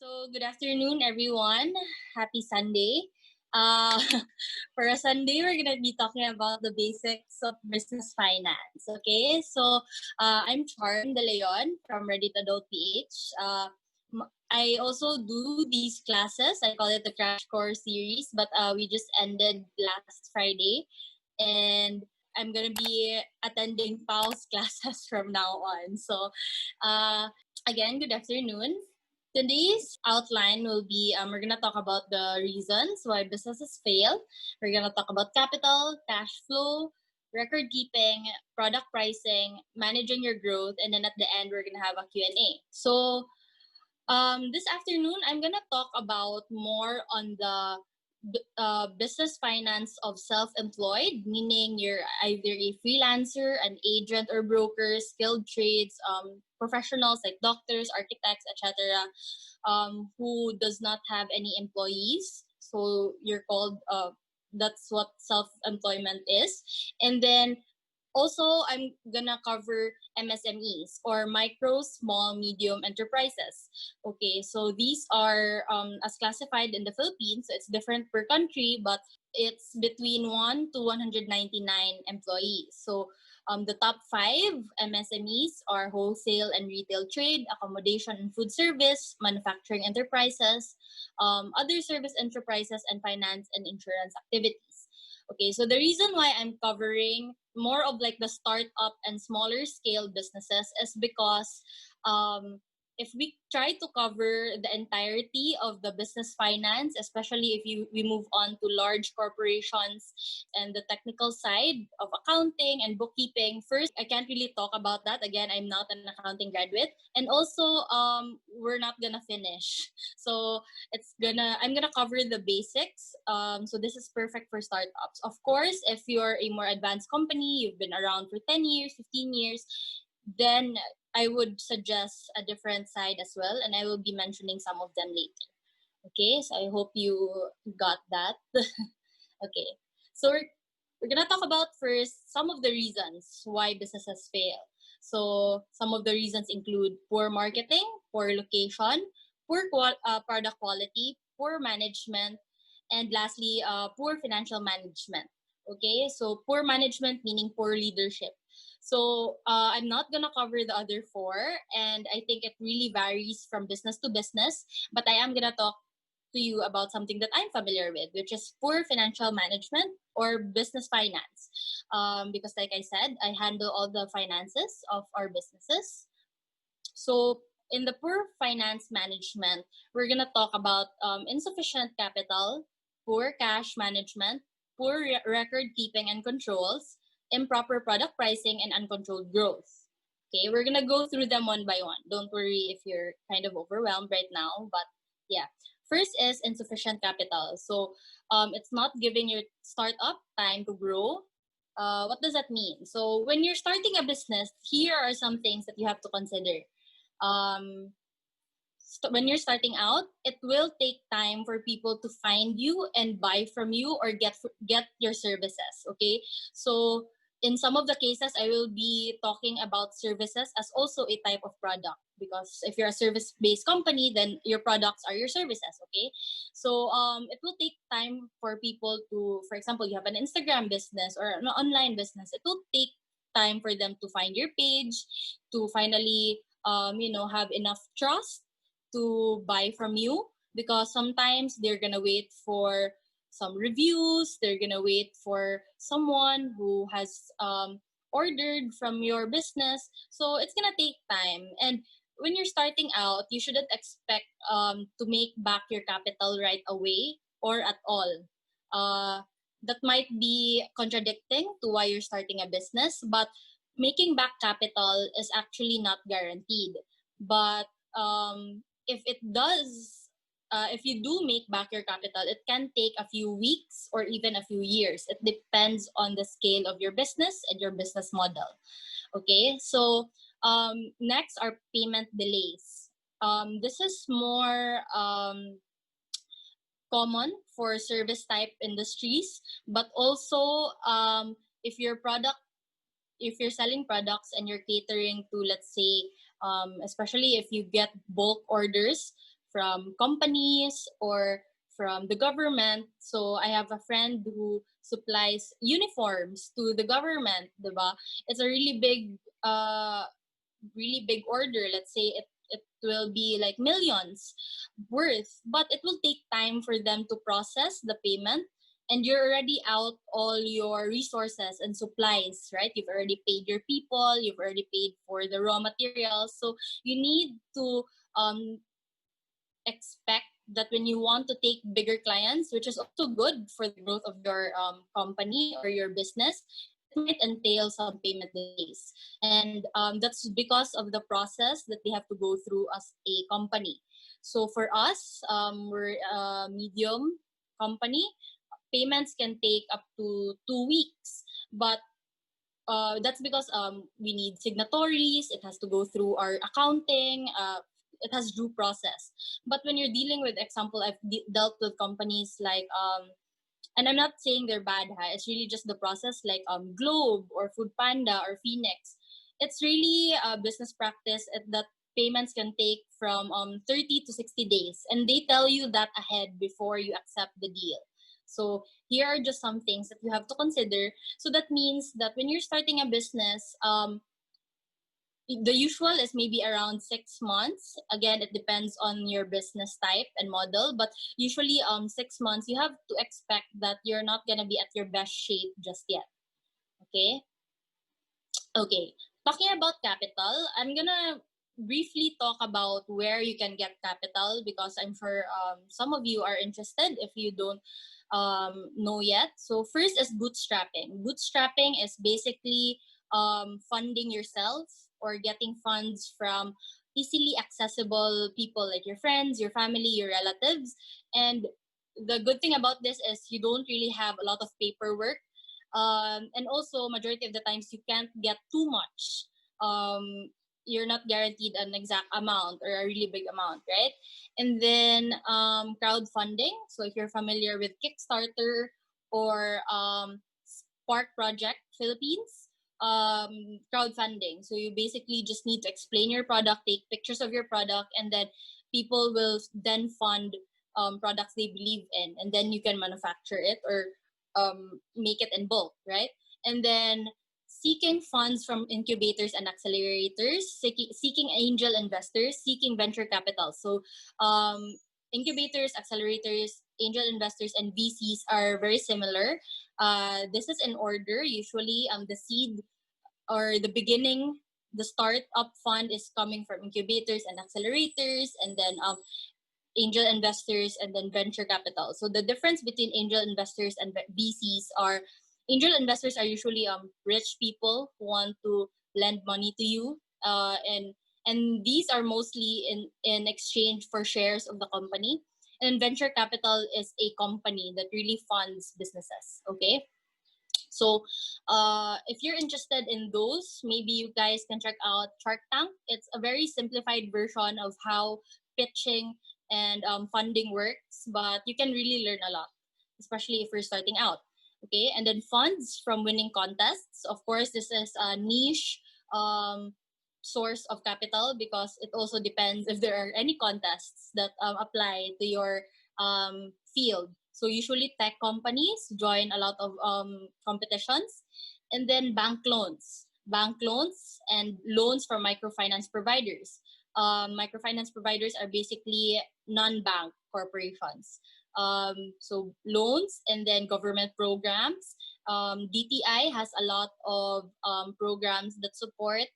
So, good afternoon, everyone. Happy Sunday. Uh, for a Sunday, we're going to be talking about the basics of business finance. Okay, so I'm Charm De Leon from Ready to Adult PH. I also do these classes. I call it the Crash Course series, but we just ended last Friday. And I'm going to be attending Paul's classes from now on. So, again, good afternoon. Today's outline will be we're going to talk about the reasons why businesses fail. We're going to talk about capital, cash flow, record keeping, product pricing, managing your growth, and then at the end, we're going to have a Q&A. So this afternoon, I'm going to talk about more on the business finance of self-employed, meaning you're either a freelancer, an agent or broker, skilled trades, professionals like doctors, architects, etc., who does not have any employees. So you're called, that's what self-employment is. And then also, I'm gonna cover MSMEs or micro, small, medium enterprises. Okay, so these are as classified in the Philippines. So it's different per country, but it's between 1 to 199 employees. So the top 5 MSMEs are wholesale and retail trade, accommodation and food service, manufacturing enterprises, other service enterprises, and finance and insurance activities. Okay, so the reason why I'm covering more of like the startup and smaller scale businesses is because if we try to cover the entirety of the business finance, especially if we move on to large corporations and the technical side of accounting and bookkeeping, first, I can't really talk about that. Again, I'm not an accounting graduate. And also, we're not gonna finish. So I'm gonna cover the basics. So this is perfect for startups. Of course, if you're a more advanced company, you've been around for 10 years, 15 years, then I would suggest a different side as well, and I will be mentioning some of them later. Okay, so I hope you got that. Okay, so we're gonna talk about first some of the reasons why businesses fail. So some of the reasons include poor marketing, poor location, poor product quality, poor management, and lastly, poor financial management. Okay, so poor management meaning poor leadership. So I'm not gonna cover the other 4, and I think it really varies from business to business. But I am gonna talk to you about something that I'm familiar with, which is poor financial management or business finance. Because, like I said, I handle all the finances of our businesses. So in the poor finance management, we're gonna talk about insufficient capital, poor cash management, poor record keeping and controls, improper product pricing, and uncontrolled growth. Okay, we're gonna go through them one by one. Don't worry if you're kind of overwhelmed right now, but yeah. First is insufficient capital. So it's not giving your startup time to grow. What does that mean? So when you're starting a business, here are some things that you have to consider. When you're starting out, it will take time for people to find you and buy from you or get your services. Okay, so in some of the cases, I will be talking about services as also a type of product, because if you're a service-based company, then your products are your services. Okay, so it will take time for people to, for example, you have an Instagram business or an online business, it will take time for them to find your page, to finally have enough trust to buy from you, because sometimes they're gonna wait for some reviews, they're gonna wait for someone who has ordered from your business. So it's gonna take time. And when you're starting out, you shouldn't expect to make back your capital right away or at all. That might be contradicting to why you're starting a business, but making back capital is actually not guaranteed. But if it does, if you do make back your capital, it can take a few weeks or even a few years. It depends on the scale of your business and your business model. Okay, so next are payment delays. This is more common for service type industries, but also if you're selling products and you're catering to, let's say, especially if you get bulk orders from companies or from the government. So I have a friend who supplies uniforms to the government, diba? It's a really big order. Let's say it will be like millions worth, but it will take time for them to process the payment. And you're already out all your resources and supplies, right? You've already paid your people, you've already paid for the raw materials. So you need to um, expect that when you want to take bigger clients, which is also good for the growth of your company or your business, it might entail some payment delays. And that's because of the process that they have to go through as a company. So for us, we're a medium company. Payments can take up to 2 weeks, but that's because we need signatories. It has to go through our accounting. It has due process. But when you're dealing with, example, I've dealt with companies like and I'm not saying they're bad. It's really just the process, like Globe or Food Panda or Phoenix. It's really a business practice that payments can take from 30 to 60 days, and they tell you that ahead before you accept the deal. So here are just some things that you have to consider. So that means that when you're starting a business, the usual is maybe around 6 months. Again, it depends on your business type and model, but usually 6 months, you have to expect that you're not gonna be at your best shape just yet. Okay. Okay. Talking about capital, I'm gonna briefly talk about where you can get capital, because I'm sure some of you are interested if you don't know yet. So first is bootstrapping. Bootstrapping is basically funding yourself or getting funds from easily accessible people like your friends, your family, your relatives. And the good thing about this is you don't really have a lot of paperwork. And also, majority of the times, you can't get too much. You're not guaranteed an exact amount or a really big amount, right? And then crowdfunding. So if you're familiar with Kickstarter or Spark Project Philippines, crowdfunding. So you basically just need to explain your product, take pictures of your product, and then people will then fund products they believe in, and then you can manufacture it or make it in bulk, right? And then seeking funds from incubators and accelerators, seeking angel investors, seeking venture capital. So incubators, accelerators, angel investors, and VCs are very similar. This is in order. Usually the seed or the beginning, the startup fund is coming from incubators and accelerators, and then angel investors, and then venture capital. So the difference between angel investors and VCs are, angel investors are usually rich people who want to lend money to you, and these are mostly in exchange for shares of the company. And venture capital is a company that really funds businesses. Okay. So if you're interested in those, maybe you guys can check out Shark Tank. It's a very simplified version of how pitching and funding works, but you can really learn a lot, especially if you're starting out. Okay, and then funds from winning contests. Of course, this is a niche source of capital, because it also depends if there are any contests that apply to your field. So usually tech companies join a lot of competitions. And then bank loans and loans from microfinance providers. Microfinance providers are basically non-bank corporations. So loans, and then government programs. DTI has a lot of programs that support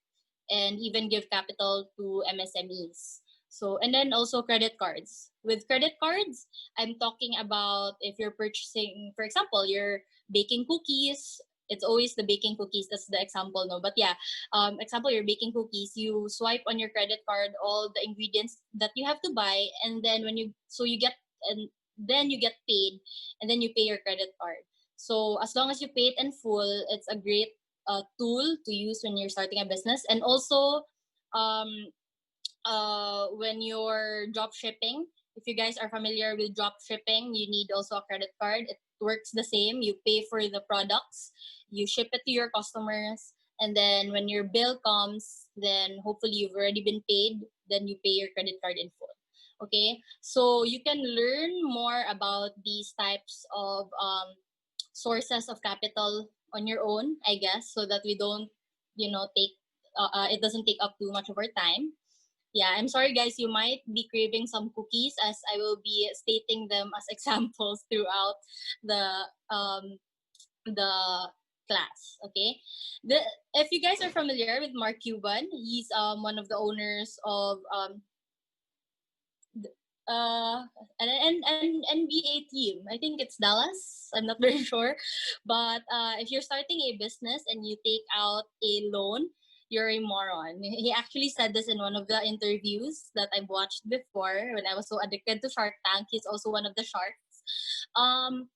and even give capital to MSMEs. So, and then also credit cards. With credit cards, I'm talking about if you're purchasing, for example, you're baking cookies. It's always the baking cookies. That's the example, no? But yeah, example, you're baking cookies. You swipe on your credit card all the ingredients that you have to buy, and then and then you get paid, and then you pay your credit card. So as long as you pay it in full, it's a great tool to use when you're starting a business. And also, um, when you're drop shipping, if you guys are familiar with drop shipping, you need also a credit card. It works the same. You pay for the products, you ship it to your customers, and then when your bill comes, then hopefully you've already been paid, then you pay your credit card in full. Okay, so you can learn more about these types of sources of capital on your own, I guess, so that we don't, take it doesn't take up too much of our time. Yeah, I'm sorry, guys. You might be craving some cookies, as I will be stating them as examples throughout the um the class. Okay, the if you guys are familiar with Mark Cuban, he's one of the owners of uh an NBA team. I think it's Dallas. I'm not very sure, but if you're starting a business and you take out a loan, you're a moron. He actually said this in one of the interviews that I've watched before when I was so addicted to Shark Tank. He's also one of the sharks. Um,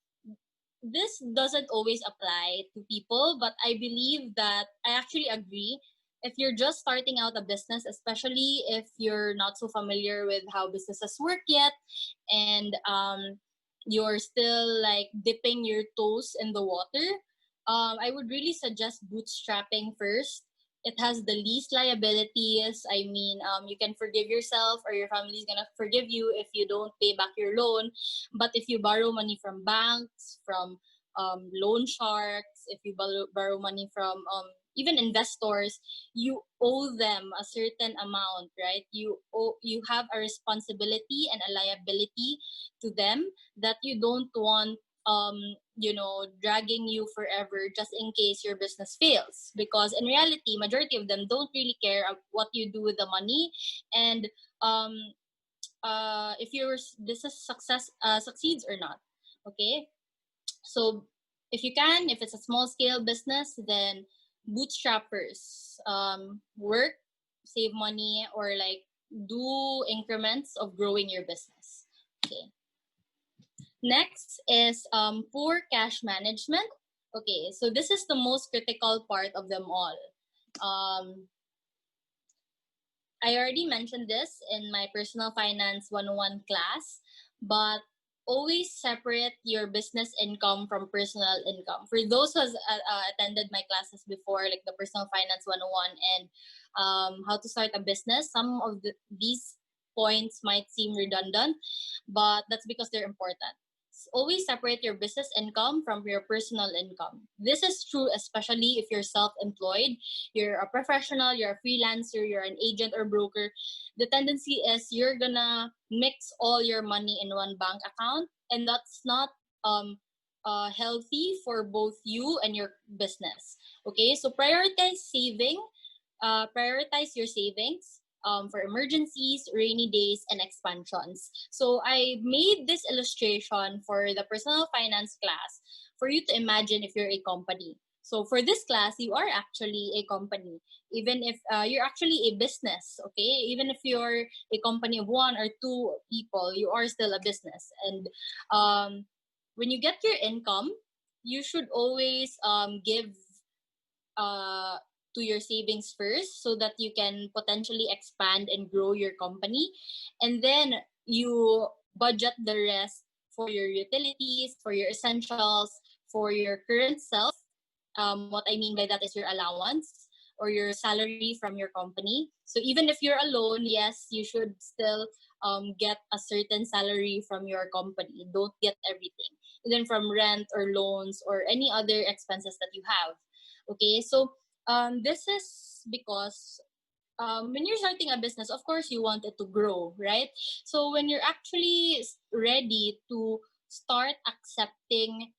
this doesn't always apply to people, but I believe that I actually agree. If you're just starting out a business, especially if you're not so familiar with how businesses work yet, and you're still like dipping your toes in the water, I would really suggest bootstrapping first. It has the least liabilities. I mean, you can forgive yourself, or your family's gonna forgive you if you don't pay back your loan. But if you borrow money from banks, from loan sharks, if you borrow money from even investors, you owe them a certain amount, right? You have a responsibility and a liability to them that you don't want dragging you forever just in case your business fails, because in reality majority of them don't really care what you do with the money, and um if your business succeeds or not. Okay, so if it's a small scale business, then bootstrappers, work, save money, or like do increments of growing your business. Okay. Next is poor cash management. Okay, so this is the most critical part of them all. Um, I already mentioned this in my personal finance 101 class, but always separate your business income from personal income. For those who has attended my classes before, like the personal finance 101 and how to start a business, some of these points might seem redundant, but that's because they're important. Always separate your business income from your personal income. This is true especially if you're self-employed, you're a professional, you're a freelancer, you're an agent or broker. The tendency is you're gonna mix all your money in one bank account, and that's not healthy for both you and your business. Okay, so prioritize your savings for emergencies, rainy days, and expansions. So I made this illustration for the personal finance class for you to imagine if you're a company. So for this class, you are actually a company, even if you're actually a business. Okay, even if you're a company of one or two people, you are still a business. And when you get your income, you should always give uh, to your savings first, so that you can potentially expand and grow your company. And then you budget the rest for your utilities, for your essentials, for your current self. What I mean by that is your allowance or your salary from your company. So even if you're alone, yes, you should still get a certain salary from your company. Don't get everything. And then from rent or loans or any other expenses that you have. Okay, so this is because when you're starting a business, of course, you want it to grow, right? So when you're actually ready to start accepting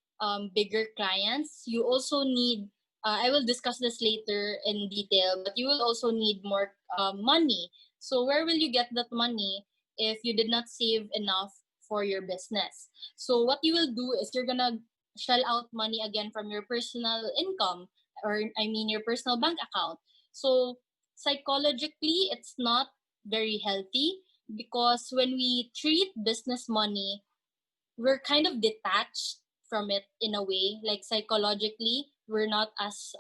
bigger clients, you also need, I will discuss this later in detail, but you will also need more money. So where will you get that money if you did not save enough for your business? So what you will do is you're gonna shell out money again from your personal income, or I mean your personal bank account. So psychologically, it's not very healthy, because when we treat business money, we're kind of detached from it in a way. Like psychologically, we're not as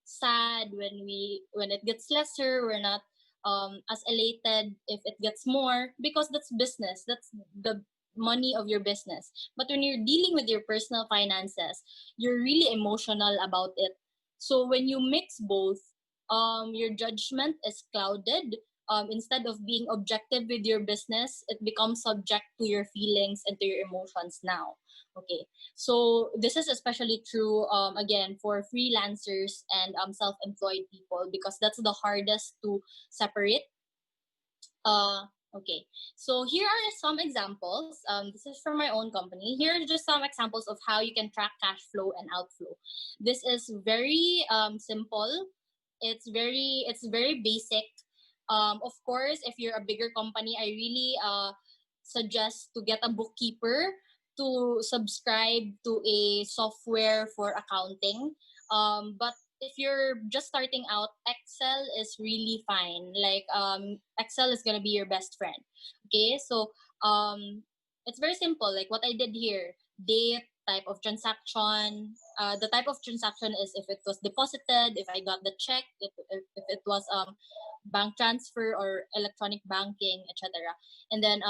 sad when it gets lesser. We're not as elated if it gets more, because that's business. That's the money of your business. But when you're dealing with your personal finances, you're really emotional about it. So when you mix both, your judgment is clouded. instead of being objective with your business, it becomes subject to your feelings and to your emotions now. Okay, so this is especially true, again, for freelancers and self-employed people, because that's the hardest to separate. Okay, so here are some examples. This is from my own company. Here are just some examples of how you can track cash flow and outflow. This is very simple. It's very basic. Of course, if you're a bigger company, I really suggest to get a bookkeeper, to subscribe to a software for accounting. But if you're just starting out, Excel is really fine. Like Excel is gonna be your best friend. Okay, so it's very simple. Like what I did here: date, type of transaction. The type of transaction is if it was deposited, if I got the check, if it was bank transfer or electronic banking, etc. And then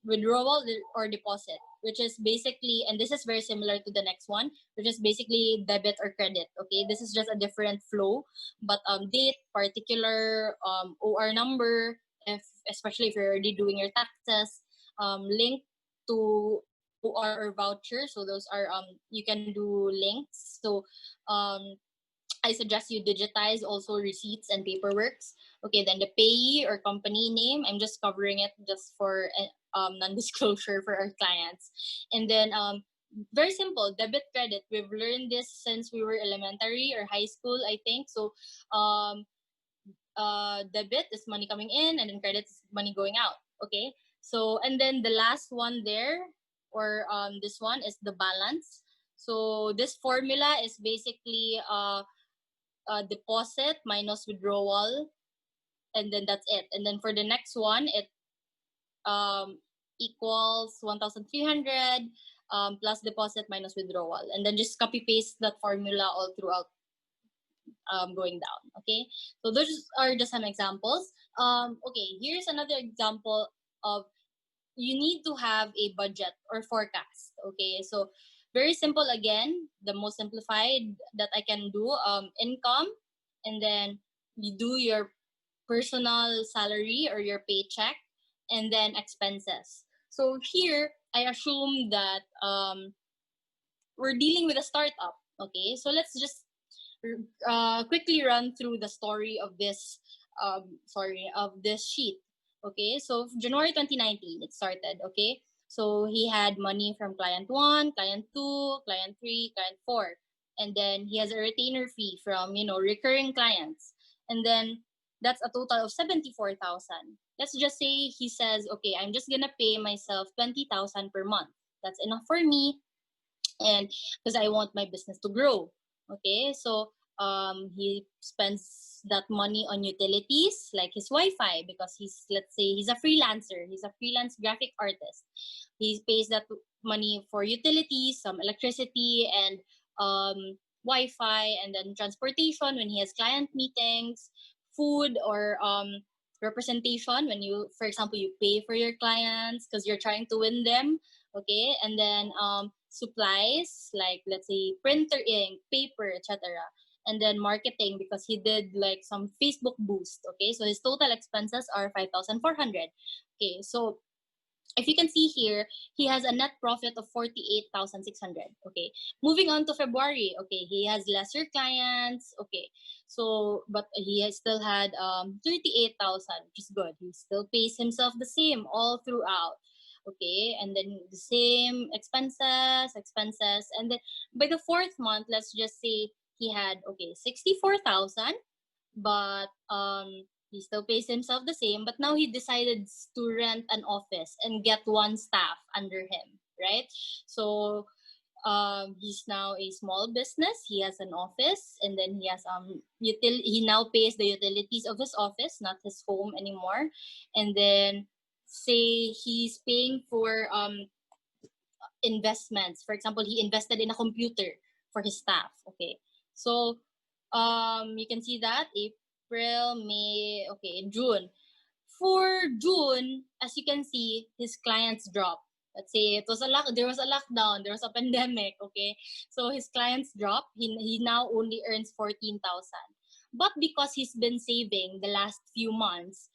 withdrawal or deposit, which is basically, and this is very similar to the next one, which is basically debit or credit. Okay, this is just a different flow, but date, particular, OR number, if especially if you're already doing your taxes, link to OR or voucher. So those are you can do links. So I suggest you digitize also receipts and paperworks. Okay, then the payee or company name, I'm just covering it just for non-disclosure for our clients. And then very simple, debit credit. We've learned this since we were elementary or high school, I think. So debit is money coming in, and then credit is money going out. Okay, so and then the last one there, or this one is the balance. So this formula is basically deposit minus withdrawal, and then that's it. And then for the next one, it equals 1,300 plus deposit minus withdrawal, and then just copy paste that formula all throughout, going down. Okay, so those are just some examples. Okay, here's another example of, you need to have a budget or forecast. Okay, so very simple. Again, the most simplified that I can do, income, and then you do your personal salary or your paycheck, and then expenses. So here I assume that we're dealing with a startup. Okay, so let's just quickly run through the story of this sheet. Okay, so January 2019 it started. Okay, so he had money from client 1, client 2, client 3, client 4, and then he has a retainer fee from recurring clients, and then that's a total of 74,000. Let's just say he says, okay, I'm just gonna pay myself 20,000 per month. That's enough for me, and because I want my business to grow. Okay, so he spends that money on utilities like his Wi-Fi, because let's say he's a freelancer, he's a freelance graphic artist. He pays that money for utilities, some electricity, and Wi-Fi, and then transportation when he has client meetings, food, or representation when you, for example, you pay for your clients because you're trying to win them. Okay, and then supplies like, let's say, printer ink, paper, etc. And then marketing, because he did like some Facebook boost. Okay, so his total expenses are 5,400. Okay, so if you can see here, he has a net profit of 48,600. Okay, moving on to February. Okay, he has lesser clients. Okay, so but he has still had 38,000, which is good. He still pays himself the same all throughout. Okay, and then the same expenses, and then by the fourth month, let's just say he had 64,000, but he still pays himself the same, but now he decided to rent an office and get one staff under him, right? So he's now a small business. He has an office, and then he has he now pays the utilities of his office, not his home anymore. And then say he's paying for investments. For example, he invested in a computer for his staff. Okay, so you can see that April, May, okay, June. For June, as you can see, his clients dropped. Let's say there was a lockdown, there was a pandemic. Okay, so his clients dropped. He now only earns 14,000. But because he's been saving the last few months,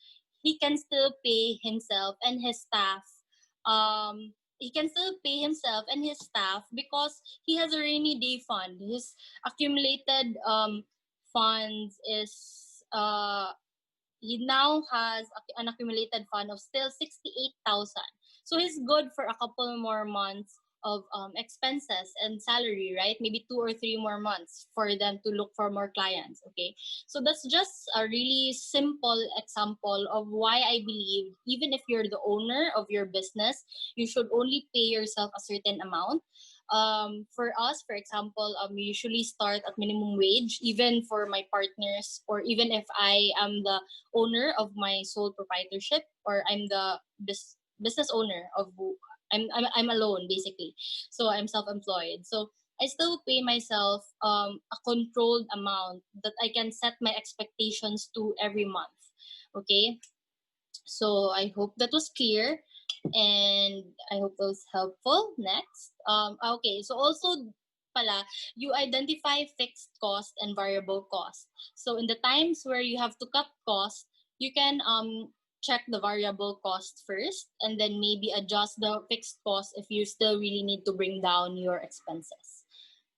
he can still pay himself and his staff. He can still pay himself and his staff because he has a rainy day fund. His accumulated funds is he now has an accumulated fund of still 68,000. So he's good for a couple more months of expenses and salary, right? Maybe 2 or 3 more months for them to look for more clients. Okay, so that's just a really simple example of why I believe even if you're the owner of your business, you should only pay yourself a certain amount. For us, for example, we usually start at minimum wage, even for my partners, or even if I am the owner of my sole proprietorship, or I'm the business owner of I'm alone basically, so I'm self-employed. So I still pay myself a controlled amount that I can set my expectations to every month. Okay, so I hope that was clear, and I hope that was helpful. Next, okay, so also pala, you identify fixed cost and variable cost. So in the times where you have to cut cost, you can check the variable cost first, and then maybe adjust the fixed cost if you still really need to bring down your expenses.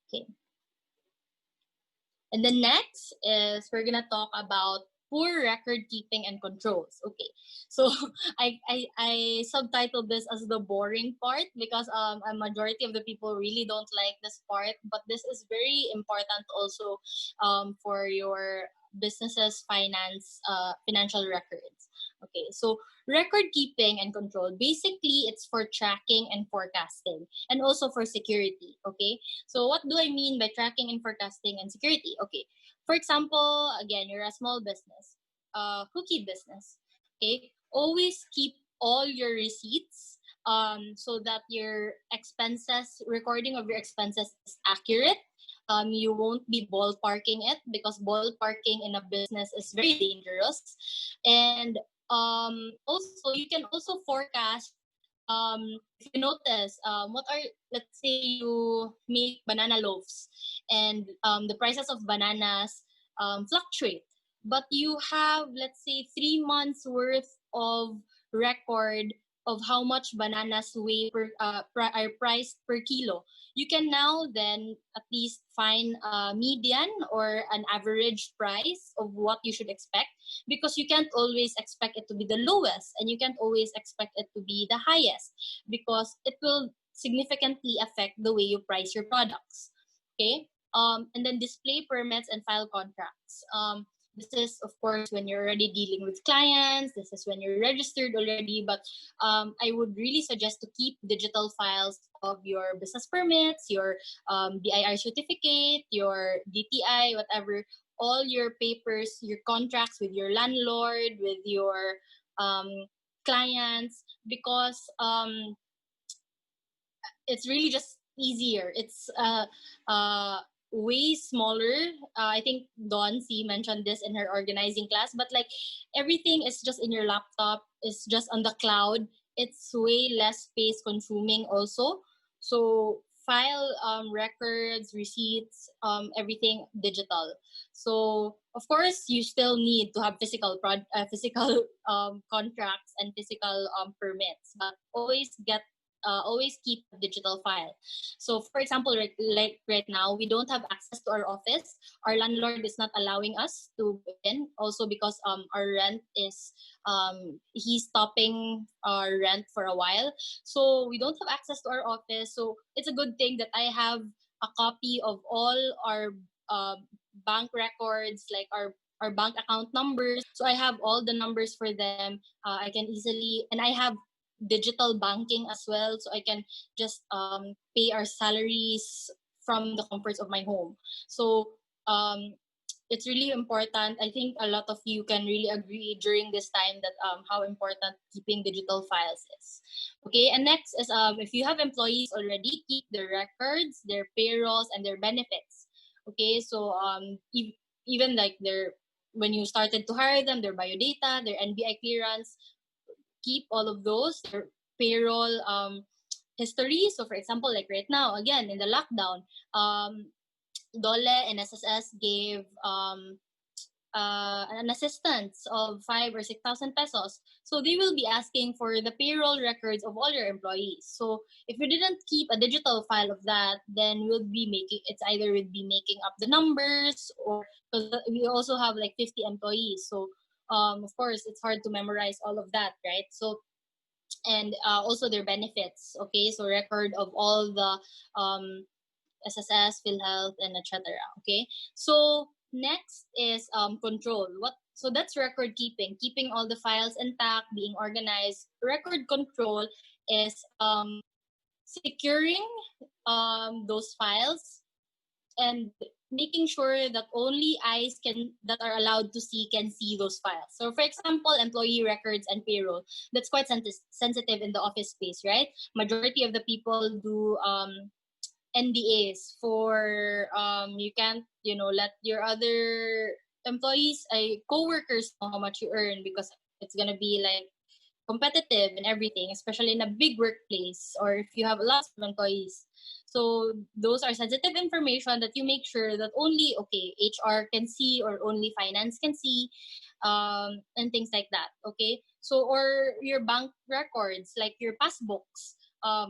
Okay. And the next is we're gonna talk about poor record keeping and controls. Okay, so I subtitled this as the boring part because a majority of the people really don't like this part, but this is very important also for your business's financial records. Okay, so record keeping and control, basically it's for tracking and forecasting, and also for security. Okay, so what do I mean by tracking and forecasting and security? Okay, for example, again, you're a small business, cookie business. Okay, always keep all your receipts so that your expenses, recording of your expenses is accurate. You won't be ballparking it because ballparking in a business is very dangerous. And also, you can also forecast if you notice, what are, let's say you make banana loaves, and the prices of bananas fluctuate, but you have, let's say, 3 months worth of record of how much bananas weigh are priced per kilo. You can now then at least find a median or an average price of what you should expect, because you can't always expect it to be the lowest, and you can't always expect it to be the highest, because it will significantly affect the way you price your products. Okay, and then display permits and file contracts. This is, of course, when you're already dealing with clients. This is when you're registered already. But I would really suggest to keep digital files of your business permits, your BIR certificate, your DTI, whatever, all your papers, your contracts with your landlord, with your clients, because it's really just easier. It's way smaller. I think Dawn C mentioned this in her organizing class, but like everything is just in your laptop, it's just on the cloud. It's way less space consuming also. So file records, receipts, everything digital. So of course you still need to have physical contracts and physical permits, but always keep a digital file. So for example, like right now, we don't have access to our office. Our landlord is not allowing us to go in, also because our rent is he's stopping our rent for a while. So we don't have access to our office. So it's a good thing that I have a copy of all our bank records, like our bank account numbers. So I have all the numbers for them. I can easily, and I have digital banking as well, so I can just pay our salaries from the comforts of my home. So it's really important. I think a lot of you can really agree during this time that how important keeping digital files is. Okay, and next is if you have employees already, keep their records, their payrolls, and their benefits. Okay, so even like their, when you started to hire them, their biodata, their NBI clearance, keep all of those, their payroll history. So for example, like right now, again in the lockdown, Dole and SSS gave an assistance of 5 or 6,000 pesos. So they will be asking for the payroll records of all your employees. So if you didn't keep a digital file of that, then it's either we'll be making up the numbers, or because we also have like 50 employees. So of course it's hard to memorize all of that, right? So and also their benefits. Okay, so record of all the SSS, PhilHealth, and etc. Okay, so next is control. So that's record keeping all the files intact, being organized. Record control is securing those files and making sure that only eyes that are allowed to see can see those files. So for example, employee records and payroll, that's quite sensitive in the office space, right? Majority of the people do NDAs for you can't let your other employees, co-workers know how much you earn, because it's gonna be like competitive and everything, especially in a big workplace or if you have lots of employees. So those are sensitive information that you make sure that only HR can see or only finance can see, and things like that. Okay, so or your bank records, like your passbooks,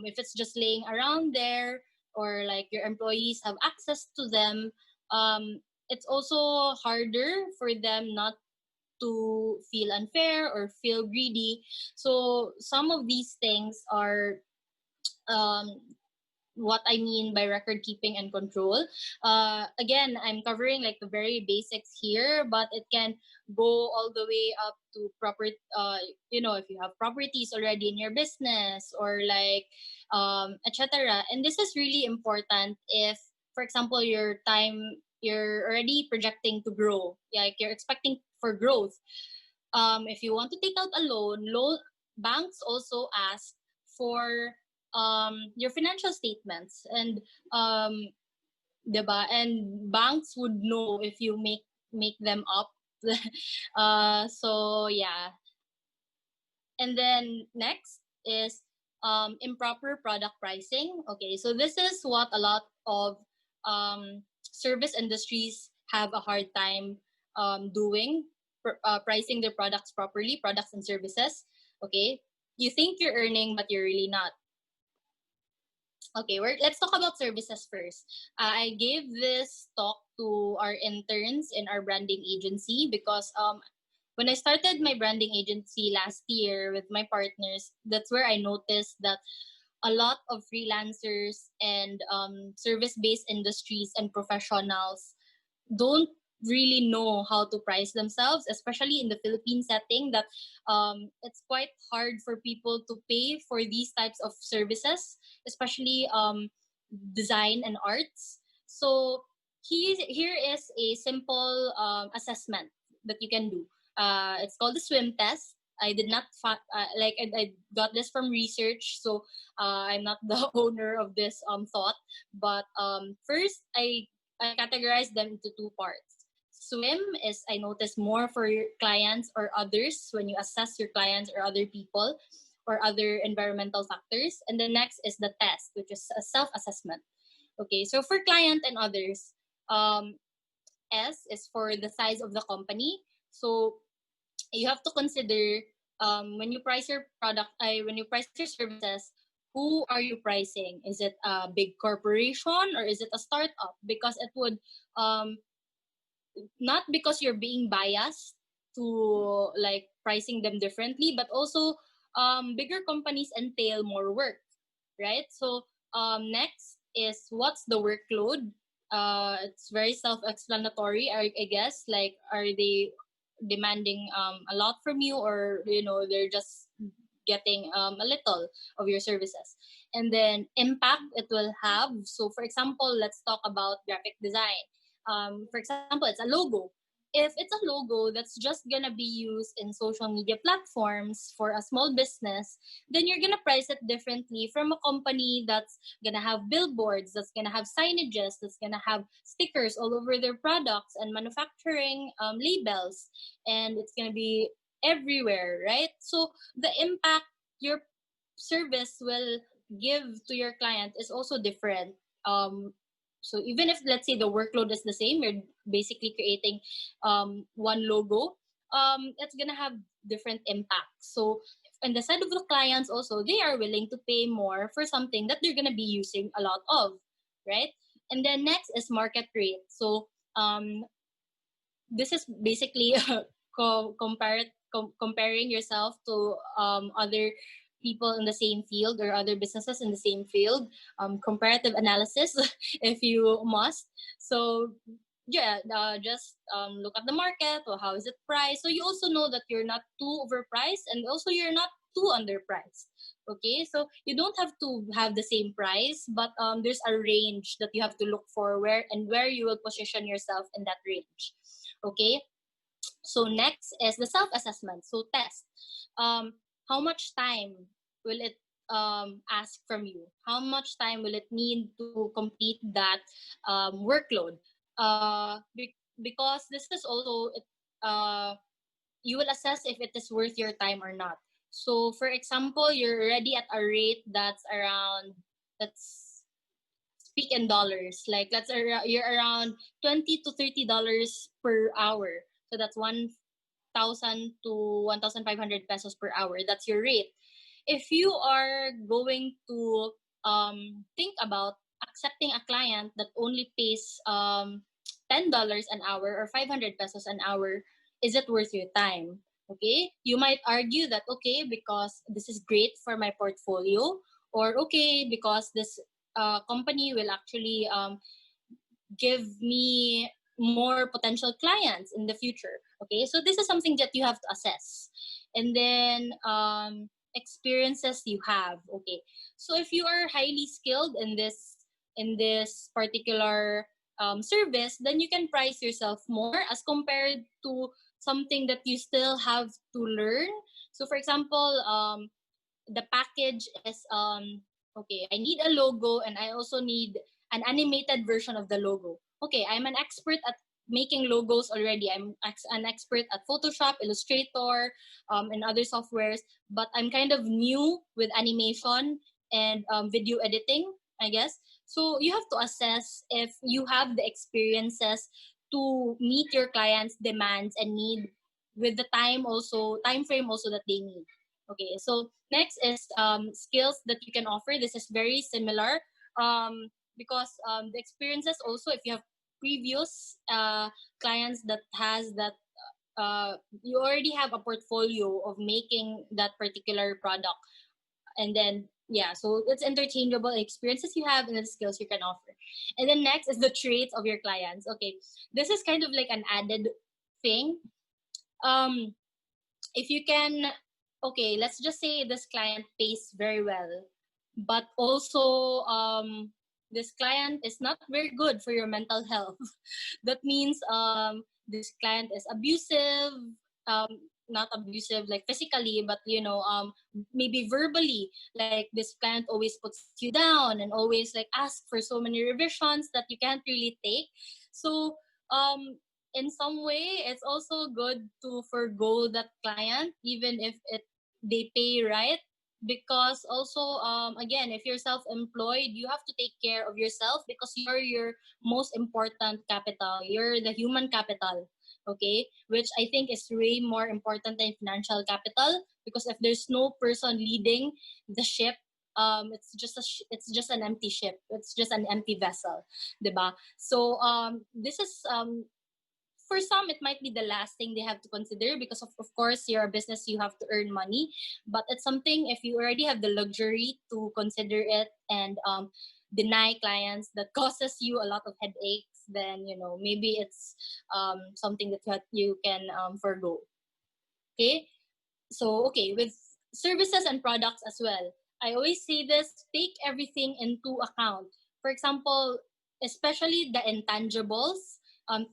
if it's just laying around there, or like your employees have access to them, it's also harder for them not to feel unfair or feel greedy. So some of these things are um, what I mean by record keeping and control. Again, I'm covering like the very basics here, but it can go all the way up to if you have properties already in your business, or like etc. And this is really important if, for example, you're already projecting to grow, like you're expecting for growth. If you want to take out a loan banks also ask for your financial statements, and um diba? And banks would know if you make them up. So yeah. And then next is improper product pricing. Okay, so this is what a lot of service industries have a hard time doing, pricing their products properly, products and services. Okay, you think you're earning, but you're really not. Okay, let's talk about services first. I gave this talk to our interns in our branding agency because when I started my branding agency last year with my partners, that's where I noticed that a lot of freelancers and service-based industries and professionals don't really know how to price themselves, especially in the Philippine setting, that it's quite hard for people to pay for these types of services, especially design and arts. So here is a simple assessment that you can do. It's called the swim test. I did not I got this from research, so I'm not the owner of this thought. But first, I categorize them into two parts. Swim is, I notice, more for your clients or others, when you assess your clients or other people or other environmental factors. And the next is the test, which is a self-assessment. Okay, so for client and others, S is for the size of the company. So you have to consider, when you price your when you price your services, who are you pricing? Is it a big corporation or is it a startup? Because it would not because you're being biased to like pricing them differently, but also bigger companies entail more work, right? So next is, what's the workload? It's very self-explanatory, I guess. Like, are they demanding a lot from you, or they're just getting a little of your services? And then impact it will have. So for example, let's talk about graphic design. For example, it's a logo. If it's a logo that's just gonna be used in social media platforms for a small business, then you're gonna price it differently from a company that's gonna have billboards, that's gonna have signages, that's gonna have stickers all over their products and manufacturing labels, and it's gonna be everywhere, right? So the impact your service will give to your client is also different. So even if, let's say, the workload is the same, basically creating one logo, it's gonna have different impacts. So on the side of the clients also, they are willing to pay more for something that they're gonna be using a lot of, right? And then next is market rate. So this is basically comparing yourself to other people in the same field or other businesses in the same field, comparative analysis if you must. So yeah, just look at the market, or how is it priced, so you also know that you're not too overpriced and also you're not too underpriced. Okay, so you don't have to have the same price, but there's a range that you have to look for, where you will position yourself in that range. Okay, so next is the self-assessment. So test. How much time will it ask from you? How much time will it need to complete that workload? Because this is also, you will assess if it is worth your time or not. So for example, you're already at a rate that's around, let's speak in dollars, like you're around $20 to $30 per hour. So that's 1,000 to 1,500 pesos per hour. That's your rate. If you are going to think about accepting a client that only pays $10 an hour or 500 pesos an hour, is it worth your time? Okay, you might argue that, okay, because this is great for my portfolio, or okay, because this company will actually give me more potential clients in the future. Okay, so this is something that you have to assess. And then experiences you have. Okay, so if you are highly skilled in this particular service, then you can price yourself more as compared to something that you still have to learn. So for example, the package is okay, I need a logo and I also need an animated version of the logo. Okay, I'm an expert at making logos already. I'm an expert at Photoshop, Illustrator, and other softwares, but I'm kind of new with animation and video editing, I guess. So you have to assess if you have the experiences to meet your clients' demands and need, with the time frame also that they need. Okay, so next is skills that you can offer. This is very similar because the experiences also, if you have previous clients that has that, you already have a portfolio of making that particular product. And then, yeah, so it's interchangeable experiences you have and the skills you can offer. And then next is the traits of your clients. Okay, this is kind of like an added thing. If you can, okay, let's just say this client pays very well, but also this client is not very good for your mental health. That means this client is abusive, um not abusive like physically, but maybe verbally. Like this client always puts you down and always like ask for so many revisions that you can't really take. So in some way, it's also good to forgo that client, even if they pay right. Because also, again, if you're self-employed, you have to take care of yourself because you're your most important capital. You're the human capital, okay? Which I think is way more important than financial capital, because if there's no person leading the ship, it's just an empty ship. It's just an empty vessel, diba? So this is for some, it might be the last thing they have to consider because, of course, you're a business, you have to earn money. But it's something, if you already have the luxury to consider it and deny clients that causes you a lot of headaches, then, maybe it's something that you can forgo. Okay? So, okay, with services and products as well, I always say this, take everything into account. For example, especially the intangibles,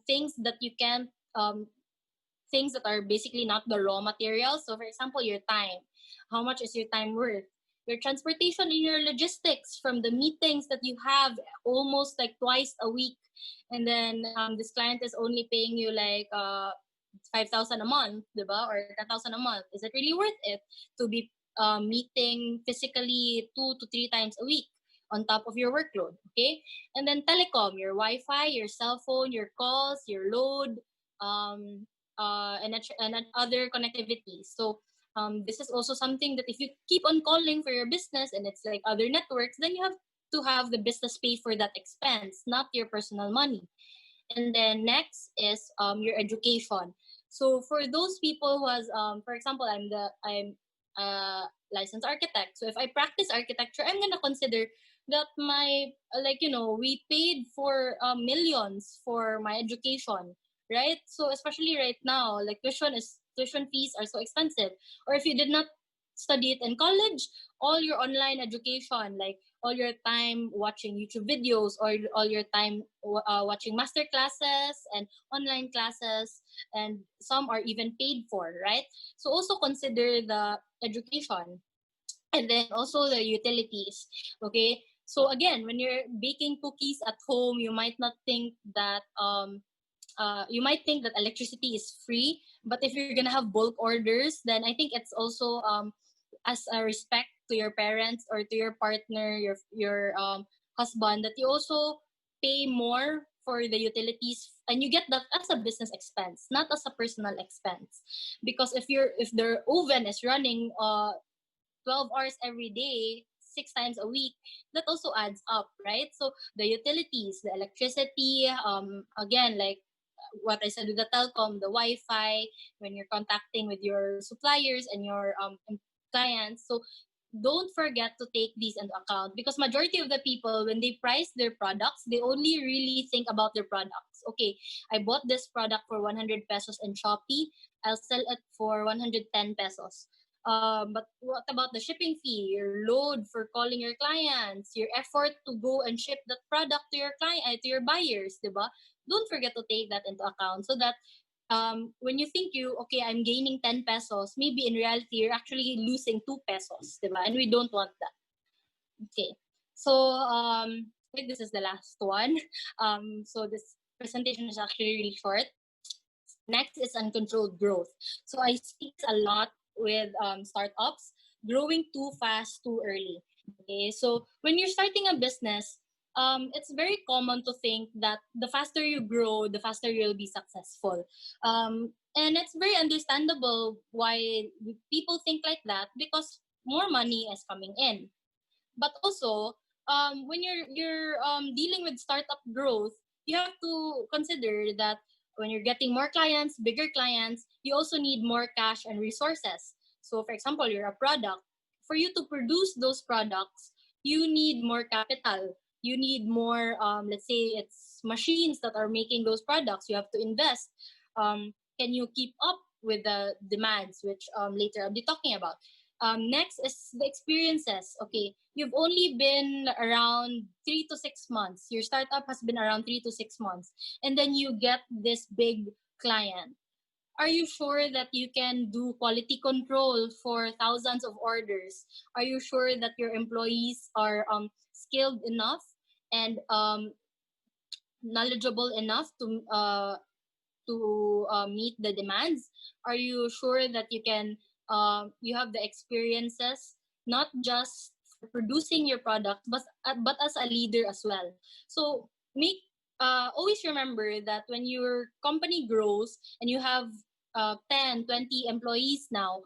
things that you can't, things that are basically not the raw materials. So, for example, your time. How much is your time worth? Your transportation and your logistics from the meetings that you have almost like twice a week. And then this client is only paying you like 5,000 a month, diba? Or 10,000 a month. Is it really worth it to be meeting physically 2 to 3 times a week on top of your workload. Okay, and then telecom, your Wi-Fi, your cell phone, your calls, your load, and other connectivity. So this is also something that if you keep on calling for your business and it's like other networks, then you have to have the business pay for that expense, not your personal money. And then next is your education. So for those people who has for example, I'm a licensed architect. So if I practice architecture, I'm gonna consider that my we paid for millions for my education, right? So especially right now, like tuition fees are so expensive. Or if you did not study it in college, all your online education, like all your time watching YouTube videos or all your time watching master classes and online classes, and some are even paid for, right? So also consider the education, and then also the utilities. Okay, so again, when you're baking cookies at home, you might think that electricity is free, but if you're gonna have bulk orders, then I think it's also as a respect to your parents or to your partner, your husband, that you also pay more for the utilities, and you get that as a business expense, not as a personal expense. Because if the oven is running 12 hours every day, 6 times a week, that also adds up, right? So the utilities, the electricity, again, like what I said with the telecom, the Wi-Fi, when you're contacting with your suppliers and your clients. So don't forget to take these into account, because majority of the people, when they price their products, they only really think about their products. Okay, I bought this product for 100 pesos in Shopee. I'll sell it for 110 pesos. But what about the shipping fee, your load for calling your clients, your effort to go and ship that product to your to your buyers, diba? Don't forget to take that into account, so that when you think I'm gaining 10 pesos, maybe in reality you're actually losing 2 pesos, diba? And we don't want that. Okay, so this is the last one. So this presentation is actually really short. Next is uncontrolled growth. So I see this a lot with startups, growing too fast, too early. Okay, so when you're starting a business, it's very common to think that the faster you grow, the faster you'll be successful. And it's very understandable why people think like that, because more money is coming in. But also, when you're dealing with startup growth, you have to consider that when you're getting more clients, bigger clients, you also need more cash and resources. So, for example, you're a product. For you to produce those products, you need more capital. You need more, let's say it's machines that are making those products. You have to invest. Can you keep up with the demands, which later I'll be talking about? Next is the experiences. Okay, you've only been around 3 to 6 months. Your startup has been around 3 to 6 months, and then you get this big client. Are you sure that you can do quality control for thousands of orders? Are you sure that your employees are skilled enough and knowledgeable enough to meet the demands? Are you sure that you have the experiences, not just for producing your product, but as a leader as well? So make always remember that when your company grows and you have 10, 20 employees now,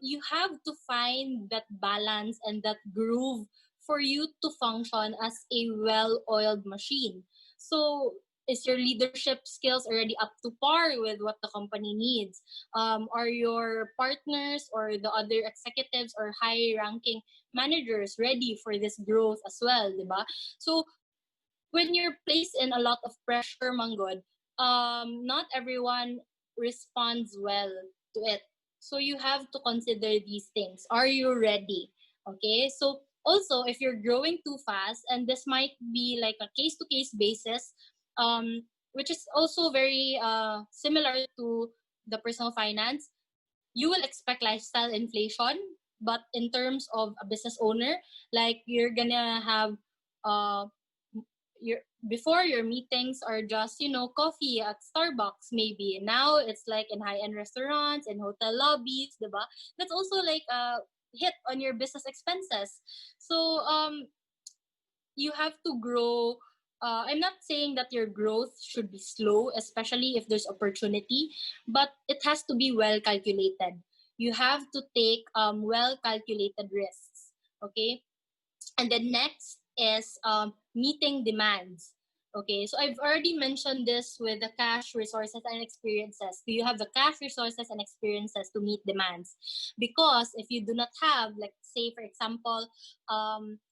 you have to find that balance and that groove for you to function as a well-oiled machine. So is your leadership skills already up to par with what the company needs? Are your partners or the other executives or high-ranking managers ready for this growth as well, diba? So when you're placed in a lot of pressure, Manggod, not everyone responds well to it. So you have to consider these things. Are you ready? Okay. So also, if you're growing too fast, and this might be like a case-to-case basis, which is also very similar to the personal finance, you will expect lifestyle inflation. But in terms of a business owner, like you're gonna have uh, your before your meetings are just coffee at Starbucks, maybe now it's like in high-end restaurants and hotel lobbies, diba? That's also like a hit on your business expenses. So you have to grow. I'm not saying that your growth should be slow, especially if there's opportunity, but it has to be well calculated. You have to take well calculated risks. Okay. And then next is meeting demands. Okay, so I've already mentioned this with the cash resources and experiences. Do you have the cash resources and experiences to meet demands? Because if you do not have, like, say, for example,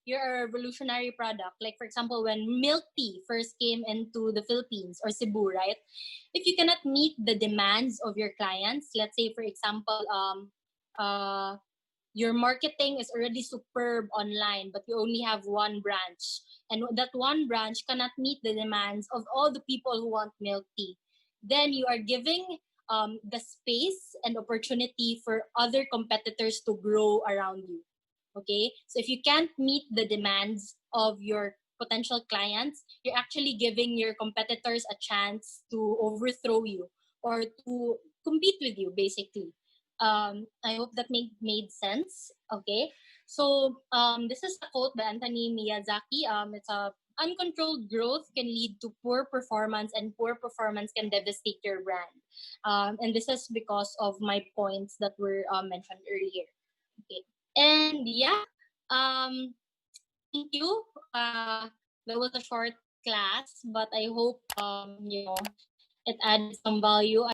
you're a revolutionary product, like, for example, when milk tea first came into the Philippines or Cebu, right? If you cannot meet the demands of your clients, let's say, for example, uh, your marketing is already superb online, but you only have one branch, and that one branch cannot meet the demands of all the people who want milk tea, then you are giving the space and opportunity for other competitors to grow around you. Okay, so if you can't meet the demands of your potential clients, you're actually giving your competitors a chance to overthrow you or to compete with you, basically. I hope that made sense. Okay. So this is a quote by Anthony Miyazaki. It's a uncontrolled growth can lead to poor performance, and poor performance can devastate your brand. And this is because of my points that were mentioned earlier. Okay. And yeah, um, thank you. That was a short class, but I hope it added some value.